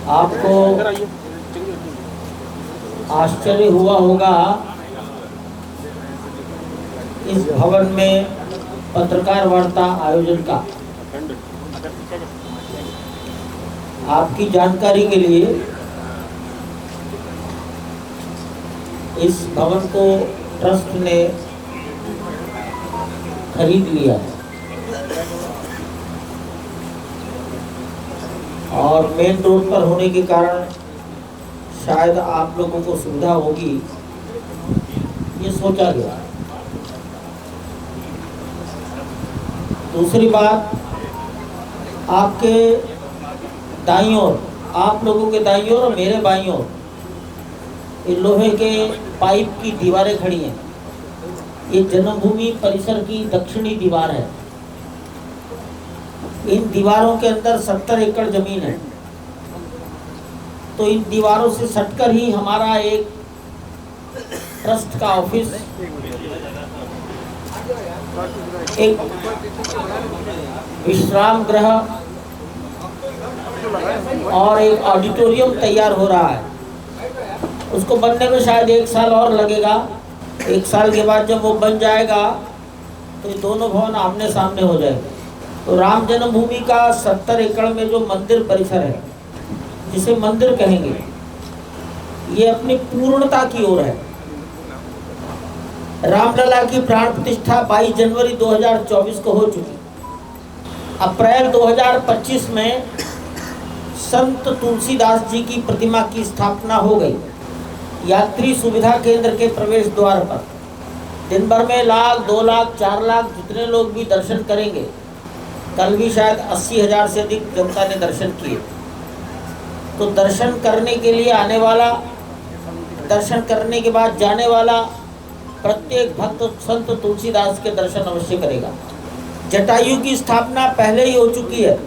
आपको आश्चर्य हुआ होगा इस भवन में पत्रकार वार्ता आयोजन का। आपकी जानकारी के लिए इस भवन को ट्रस्ट ने खरीद लिया है और मेन रोड पर होने के कारण शायद आप लोगों को सुविधा होगी, ये सोचा गया। दूसरी बात, आपके दाईं ओर, आप लोगों के दाईं ओर और मेरे बाईं ओर ये लोहे के पाइप की दीवारें खड़ी हैं। ये जन्मभूमि परिसर की दक्षिणी दीवार है। इन दीवारों के अंदर 70 एकड़ जमीन है, तो इन दीवारों से सटकर ही हमारा एक ट्रस्ट का ऑफिस, एक विश्राम गृह और एक ऑडिटोरियम तैयार हो रहा है। उसको बनने में शायद 1 साल और लगेगा। 1 साल के बाद जब वो बन जाएगा तो ये दोनों भवन आमने सामने हो जाएंगे। तो राम जन्मभूमि का 70 एकड़ में जो मंदिर परिसर है, जिसे मंदिर कहेंगे, ये अपनी पूर्णता की ओर है। रामलला की प्राण प्रतिष्ठा 22 जनवरी 2024 को हो चुकी। अप्रैल 2025 में संत तुलसीदास जी की प्रतिमा की स्थापना हो गई यात्री सुविधा केंद्र के प्रवेश द्वार पर। दिन भर में 1 लाख, 2 लाख, 4 लाख जितने लोग भी दर्शन करेंगे। कल भी शायद 80,000 से अधिक जनता ने दर्शन किए। तो दर्शन करने के लिए आने वाला, दर्शन करने के बाद जाने वाला प्रत्येक भक्त संत तुलसीदास के दर्शन अवश्य करेगा। जटायु की स्थापना पहले ही हो चुकी है,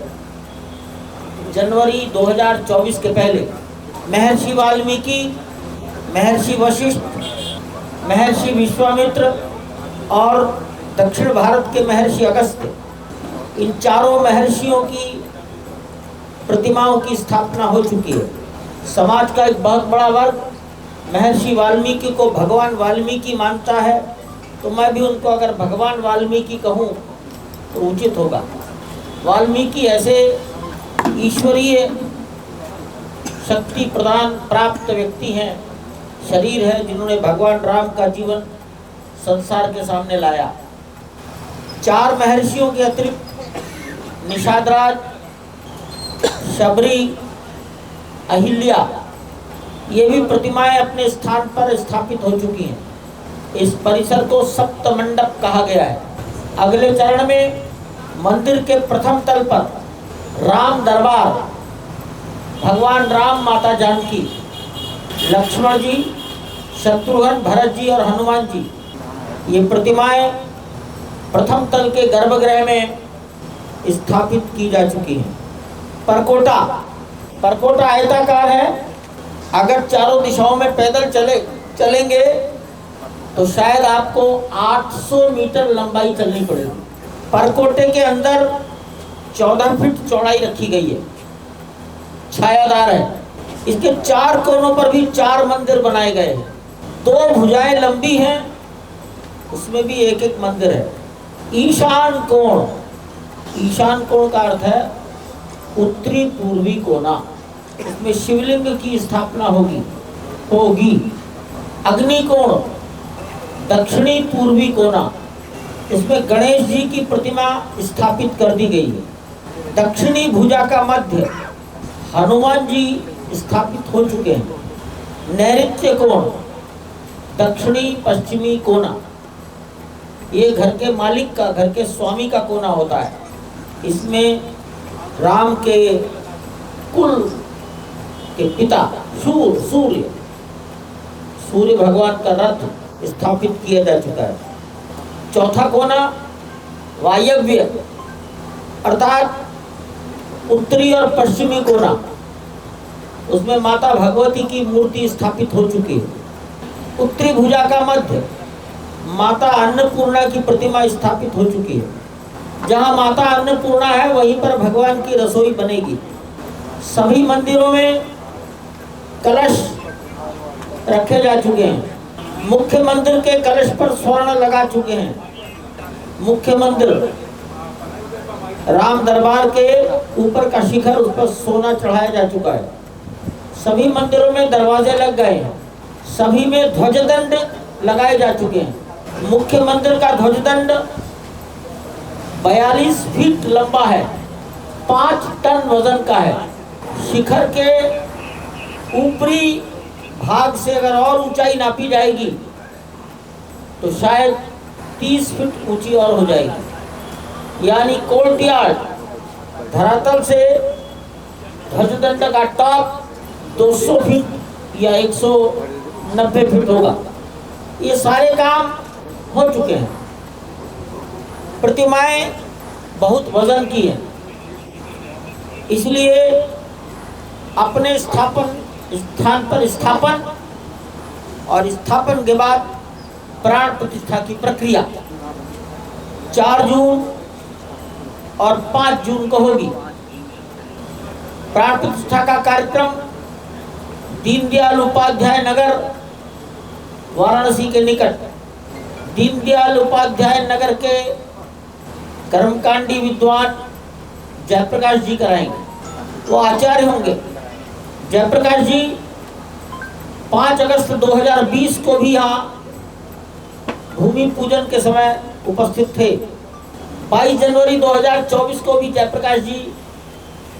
जनवरी 2024 के पहले। महर्षि वाल्मीकि, महर्षि वशिष्ठ, महर्षि विश्वामित्र और दक्षिण भारत के महर्षि अगस्त्य, इन चारों महर्षियों की प्रतिमाओं की स्थापना हो चुकी है। समाज का एक बहुत बड़ा वर्ग महर्षि वाल्मीकि को भगवान वाल्मीकि मानता है, तो मैं भी उनको अगर भगवान वाल्मीकि कहूँ तो उचित होगा। वाल्मीकि ऐसे ईश्वरीय शक्ति प्रदान प्राप्त व्यक्ति हैं, शरीर है, जिन्होंने भगवान राम का जीवन संसार के सामने लाया। 4 महर्षियों के अतिरिक्त निषादराज, शबरी, अहिल्या, ये भी प्रतिमाएं अपने स्थान पर स्थापित हो चुकी हैं। इस परिसर को सप्त मंडप कहा गया है। अगले चरण में मंदिर के प्रथम तल पर राम दरबार, भगवान राम, माता जानकी, लक्ष्मण जी, शत्रुघ्न, भरत जी और हनुमान जी, ये प्रतिमाएं प्रथम तल के गर्भगृह में स्थापित की जा चुकी हैं। परकोटा आयताकार है। अगर चारों दिशाओं में पैदल चलेंगे तो शायद आपको 800 मीटर लंबाई चलनी पड़ेगी। परकोटे के अंदर 14 फीट चौड़ाई रखी गई है, छायादार है। इसके 4 कोनों पर भी 4 मंदिर बनाए गए हैं। 2 भुजाएं लंबी हैं, उसमें भी एक एक मंदिर है। ईशान कोण, ईशान कोण का अर्थ है उत्तरी पूर्वी कोना। इसमें शिवलिंग की स्थापना होगी। अग्निकोण, दक्षिणी पूर्वी कोना, इसमें गणेश जी की प्रतिमा स्थापित कर दी गई है। दक्षिणी भुजा का मध्य हनुमान जी स्थापित हो चुके हैं। नैऋत्य कोण, दक्षिणी पश्चिमी कोना, ये घर के मालिक का, घर के स्वामी का कोना होता है। इसमें राम के कुल के पिता सूर्य भगवान का रथ स्थापित किया जा चुका है। चौथा कोना वायव्य, अर्थात उत्तरी और पश्चिमी कोना, उसमें माता भगवती की मूर्ति स्थापित हो चुकी है। उत्तरी भुजा का मध्य माता अन्नपूर्णा की प्रतिमा स्थापित हो चुकी है। जहाँ माता अन्नपूर्णा है वहीं पर भगवान की रसोई बनेगी। सभी मंदिरों में कलश रखे जा चुके हैं। मुख्य मंदिर के कलश पर स्वर्ण लगा चुके हैं। मुख्य मंदिर राम दरबार के ऊपर का शिखर, उस पर सोना चढ़ाया जा चुका है। सभी मंदिरों में दरवाजे लग गए हैं। सभी में ध्वजदंड लगाए जा चुके हैं। मुख्य मंदिर का ध्वजदंड 42 फीट लंबा है, 5 टन वजन का है। शिखर के ऊपरी भाग से अगर और ऊंचाई नापी जाएगी तो शायद 30 फीट ऊंची और हो जाएगी। यानी कोर्टयार्ड धरातल से ध्वजदंड का टॉप 200 फीट या 190 फीट होगा। ये सारे काम हो चुके हैं। प्रतिमाएं बहुत वजन की हैं, इसलिए अपने स्थान पर स्थापन और स्थापन के बाद प्राण प्रतिष्ठा की प्रक्रिया 4 जून और 5 जून को होगी। प्राण प्रतिष्ठा का कार्यक्रम दीनदयाल उपाध्याय नगर वाराणसी के निकट दीनदयाल उपाध्याय नगर के कर्मकांडी विद्वान जयप्रकाश जी कराएंगे। वो आचार्य होंगे। जयप्रकाश जी 5 अगस्त 2020 को भी यहाँ भूमि पूजन के समय उपस्थित थे। 22 जनवरी 2024 को भी जयप्रकाश जी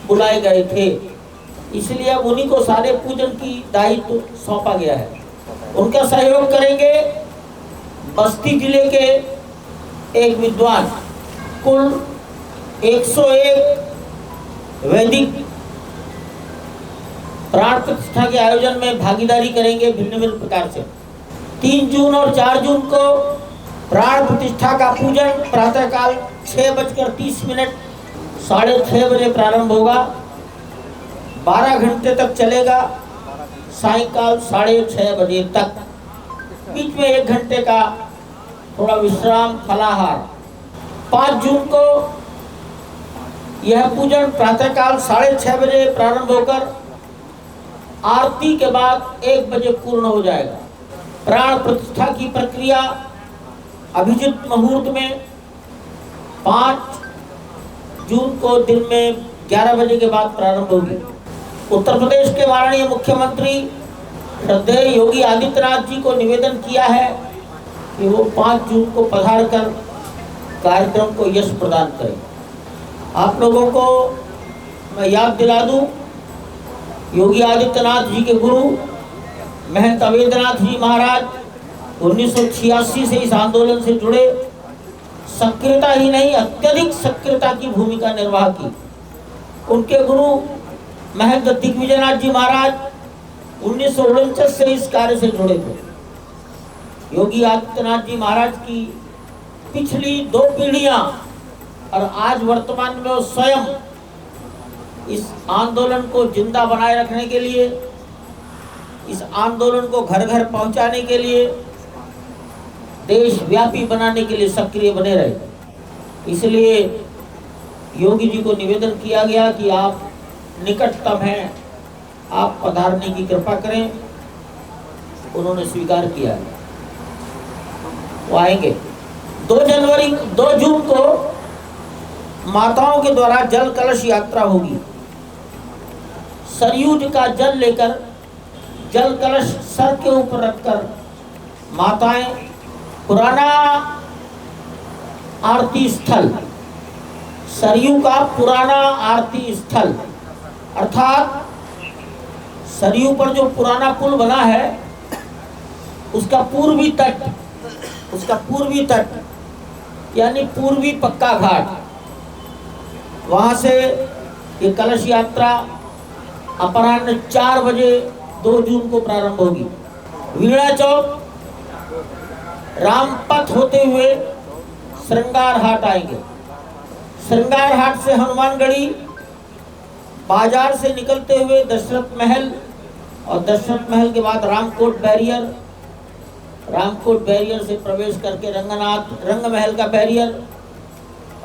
बुलाए गए थे। इसलिए अब उन्हीं को सारे पूजन की दायित्व सौंपा गया है। उनका सहयोग करेंगे बस्ती जिले के एक विद्वान। कुल 101 वैदिक प्राण प्रतिष्ठा के आयोजन में भागीदारी करेंगे भिन्न भिन्न प्रकार से। 3 जून और 4 जून को प्राण प्रतिष्ठा का पूजन प्रातःकाल 6:30 6:30 बजे प्रारंभ होगा, 12 घंटे तक चलेगा, सायंकाल 6:30 बजे तक। बीच में 1 घंटे का थोड़ा विश्राम, फलाहार। 5 जून को यह पूजन प्रातःकाल 6:30 बजे प्रारंभ होकर आरती के बाद 1 बजे पूर्ण हो जाएगा। प्राण प्रतिष्ठा की प्रक्रिया अभिजित मुहूर्त में 5 जून को दिन में 11 बजे के बाद प्रारंभ होगी। उत्तर प्रदेश के माननीय मुख्यमंत्री श्रद्धेय योगी आदित्यनाथ जी को निवेदन किया है कि वो 5 जून को पधार कर कार्यक्रम को यश प्रदान करें। आप लोगों को मैं याद दिला दूं, योगी आदित्यनाथ जी के गुरु महंत अवेद्यनाथ जी महाराज 1986 से इस आंदोलन से जुड़े, सक्रियता ही नहीं अत्यधिक सक्रियता की भूमिका निर्वाह की। उनके गुरु महंत दिग्विजयनाथ जी महाराज 1949 से इस कार्य से जुड़े थे। योगी आदित्यनाथ जी महाराज की पिछली 2 पीढ़ियां और आज वर्तमान में वो स्वयं इस आंदोलन को जिंदा बनाए रखने के लिए, इस आंदोलन को घर घर पहुंचाने के लिए, देशव्यापी बनाने के लिए सक्रिय बने रहे। इसलिए योगी जी को निवेदन किया गया कि आप निकटतम हैं, आप पधारने की कृपा करें। उन्होंने स्वीकार किया है, वो आएंगे। 2 जून को माताओं के द्वारा जल कलश यात्रा होगी। सरयू का जल लेकर जल कलश सर के ऊपर रखकर माताएं पुराना आरती स्थल, सरयू का पुराना आरती स्थल, अर्थात सरयू पर जो पुराना पुल बना है उसका पूर्वी तट यानी पूर्वी पक्का घाट, वहां से ये कलश यात्रा अपराह्न 4 बजे 2 जून को प्रारंभ होगी। वीणा चौक रामपथ होते हुए श्रृंगार हाट आएंगे। श्रृंगार हाट से हनुमानगढ़ी, बाजार से निकलते हुए दशरथ महल और दशरथ महल के बाद रामकोट बैरियर, रामकोट बैरियर से प्रवेश करके रंग महल का बैरियर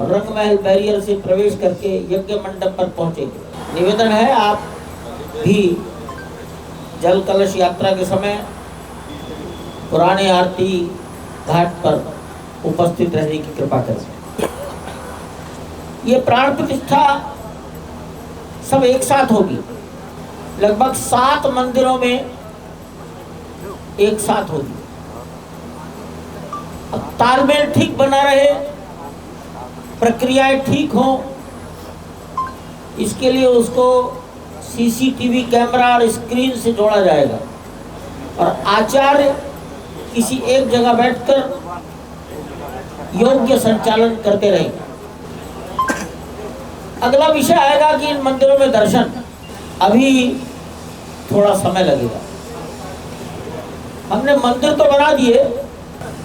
और रंग महल बैरियर से प्रवेश करके यज्ञ मंडप पर पहुंचेंगे। निवेदन है आप भी जल कलश यात्रा के समय पुराने आरती घाट पर उपस्थित रहने की कृपा करें। ये प्राण प्रतिष्ठा सब एक साथ होगी, लगभग 7 मंदिरों में एक साथ होगी। अब तालमेल ठीक बना रहे, प्रक्रियाएं ठीक हों, इसके लिए उसको सीसीटीवी कैमरा और स्क्रीन से जोड़ा जाएगा और आचार्य किसी एक जगह बैठकर योग्य संचालन करते रहेंगे। अगला विषय आएगा कि इन मंदिरों में दर्शन, अभी थोड़ा समय लगेगा। हमने मंदिर तो बना दिए,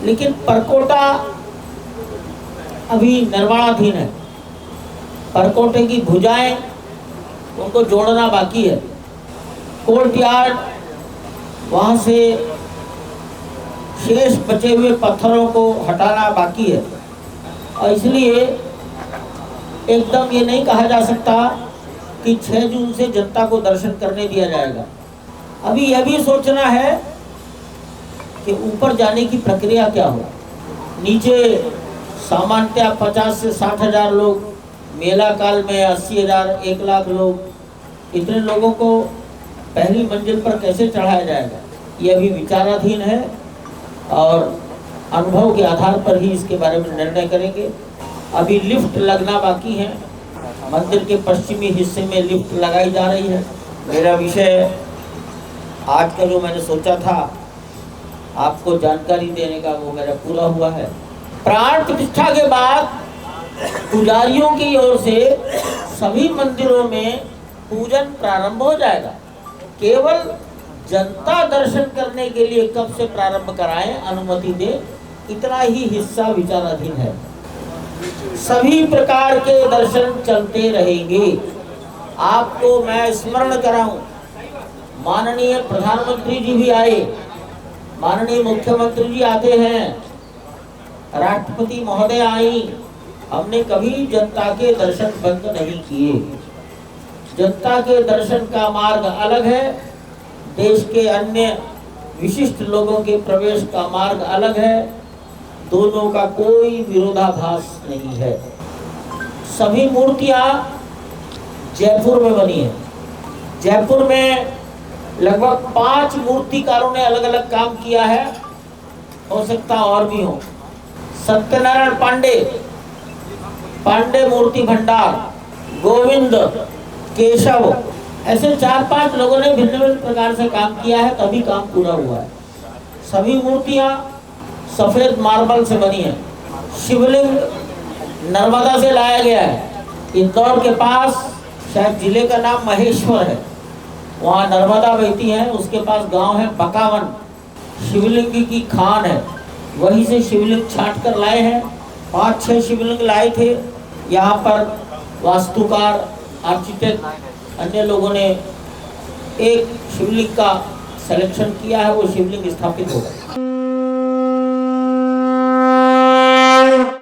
लेकिन परकोटा अभी निर्माणाधीन है। परकोटे की भुजाएं उनको जोड़ना बाकी है। कोर्टयार्ड, वहां से शेष बचे हुए पत्थरों को हटाना बाकी है और इसलिए एकदम ये नहीं कहा जा सकता कि 6 जून से जनता को दर्शन करने दिया जाएगा। अभी यह भी सोचना है कि ऊपर जाने की प्रक्रिया क्या हो। नीचे सामान्यतः 50 से 60 हजार लोग, मेला काल में 80 हजार, 1 लाख लोग, इतने लोगों को पहली मंजिल पर कैसे चढ़ाया जाएगा, ये अभी विचाराधीन है और अनुभव के आधार पर ही इसके बारे में निर्णय करेंगे। अभी लिफ्ट लगना बाकी है, मंदिर के पश्चिमी हिस्से में लिफ्ट लगाई जा रही है। मेरा विषय आज का जो मैंने सोचा था आपको जानकारी देने का, वो मेरा पूरा हुआ है। प्राण प्रतिष्ठा के बाद पुजारियों की ओर से सभी मंदिरों में पूजन प्रारंभ हो जाएगा। केवल जनता दर्शन करने के लिए कब से प्रारंभ कराएं, अनुमति दे, इतना ही हिस्सा विचाराधीन है। सभी प्रकार के दर्शन चलते रहेंगे। आपको मैं स्मरण कराऊं, माननीय प्रधानमंत्री जी भी आए, माननीय मुख्यमंत्री जी आते हैं, राष्ट्रपति महोदय आई। हमने कभी जनता के दर्शन बंद नहीं किए। जनता के दर्शन का मार्ग अलग है, देश के अन्य विशिष्ट लोगों के प्रवेश का मार्ग अलग है, दोनों का कोई विरोधाभास नहीं है। सभी मूर्तियां जयपुर में बनी है। जयपुर में लगभग 5 मूर्तिकारों ने अलग अलग काम किया है, हो सकता और भी हो। सत्यनारायण पांडे मूर्ति भंडार, गोविंद, केशव, ऐसे 4-5 लोगों ने भिन्न भिन्न प्रकार से काम किया है, तभी काम पूरा हुआ है। सभी मूर्तियां सफेद मार्बल से बनी है। शिवलिंग नर्मदा से लाया गया है। इंदौर के पास, शायद जिले का नाम महेश्वर है, वहाँ नर्मदा बहती है, उसके पास गांव है बकावन, शिवलिंग की खान है, वहीं से शिवलिंग छांट कर लाए हैं। 5-6 शिवलिंग लाए थे। यहाँ पर वास्तुकार, आर्किटेक्ट, अन्य लोगों ने एक शिवलिंग का सिलेक्शन किया है, वो शिवलिंग स्थापित होगा।